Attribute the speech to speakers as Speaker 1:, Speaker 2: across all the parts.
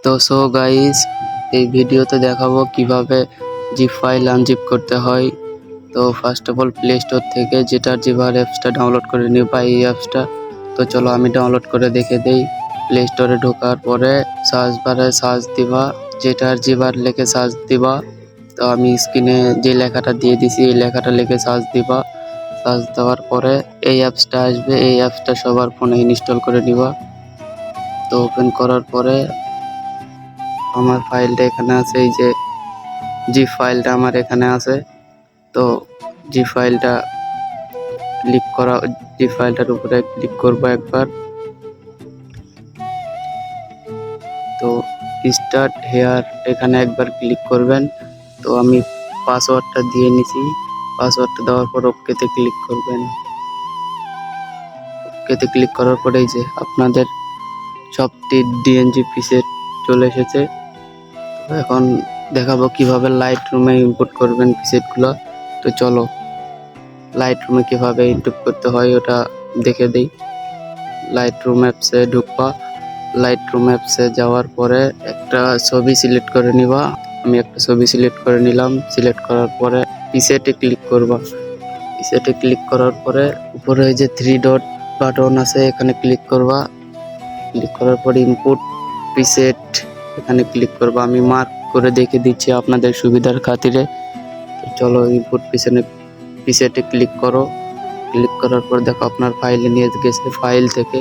Speaker 1: তো so guys, এই ভিডিওতে দেখাবো কিভাবে জিপ ফাইল আনজিপ করতে হয়। তো first of all play store থেকে যেটার জিপার অ্যাপসটা ডাউনলোড করে নিবা এই অ্যাপসটা। তো চলো আমি ডাউনলোড করে দেখে দেই। প্লে স্টোরে ঢোকার পরে সার্চ বারে সার্চ দিবা, যেটার জিপার লিখে সার্চ দিবা। তো আমি স্ক্রিনে যে লেখাটা দিয়ে দিছি এই লেখাটা লিখে সার্চ দিবা। সার্চ দেওয়ার পরে এই অ্যাপসটা আসবে, এই অ্যাপসটা সবার ফোনে ইনস্টল করে নিবা। তো ওপেন করার পরে আমার ফাইলটা এখানে আছে, এই যে জিপ ফাইলটা আমার এখানে আছে। তো জিপ ফাইলটা জিপ ফাইলটার উপরে ক্লিক করবো একবার। তো স্টার্ট হেয়ার এখানে একবার ক্লিক করবেন। তো আমি পাসওয়ার্ডটা দিয়ে নিছি, পাসওয়ার্ডটা দেওয়ার পর ওকেতে ক্লিক করবেন। ওকেতে ক্লিক করার পরে এই যে আপনাদের সবটি ডিএনজি প্রিসেট চলে এসেছে। তো এখন দেখাবো কিভাবে লাইট রুমে ইম্পোর্ট করবেন প্রিসেটগুলো। তো চলো লাইট রুমে কিভাবে ইম্পোর্ট করতে হয় ওটা দেখে দেই। লাইট রুম অ্যাপসে ঢুকবা, লাইট রুম অ্যাপসে যাওয়ার পরে একটা ছবি সিলেক্ট করে নিবা। আমি একটা ছবি সিলেক্ট করে নিলাম। সিলেক্ট করার পরে প্রিসেটে ক্লিক করবা। প্রিসেটে ক্লিক করার পরে উপরে যে 3 ডট বাটন আছে এখানে ক্লিক করবা। ক্লিক করার পরে ইম্পোর্ট প্রিসেট এখানে ক্লিক করবা। আমি মার্ক করে দেখে দিচ্ছি আপনাদের সুবিধার খাতিরে। তো চলো ইম্পোর্ট প্রিসেটে ক্লিক করো। ক্লিক করার পর দেখো আপনার ফাইলে নিয়ে গেছে। ফাইল থেকে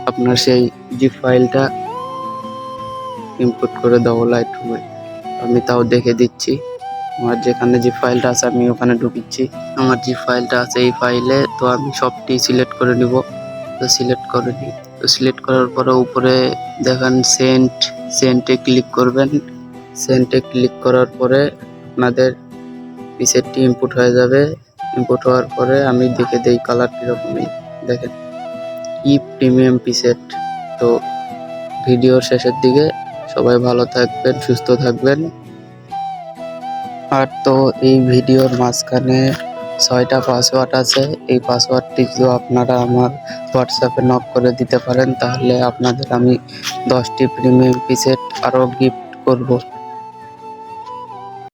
Speaker 1: আপনার সেই জিপ ফাইলটা ইম্পোর্ট করে দাও লাইট রুমে। আমি তাও দেখে দিচ্ছি। আমার যেখানে জিপ ফাইলটা আছে আমি ওখানে ঢুকিচ্ছি। আমার জিপ ফাইলটা আছে এই ফাইলে। তো আমি সবটি সিলেক্ট করে নিব। তো সিলেক্ট করে নিই। তো সিলেক্ট করার পরে উপরে দেখেন সেন্টে ক্লিক করবেন। সেন্টে ক্লিক করার পরে আপনাদের প্রিসেটটি ইনপুট হয়ে যাবে। ইনপুট হওয়ার পরে আমি দেখে দেই কালার কীরকমই দেখেন, কি প্রিমিয়াম প্রিসেট। তো ভিডিওর শেষের দিকে সবাই ভালো থাকবেন, সুস্থ থাকবেন। আর তো এই ভিডিওর মাঝখানে 6টা পাসওয়ার্ড আছে। এই পাসওয়ার্ডটি যদি আপনারা আমার হোয়াটসঅ্যাপে নক করে দিতে পারেন তাহলে আপনাদের আমি 10টি প্রিমিয়াম প্রিসেট আরও গিফট করব।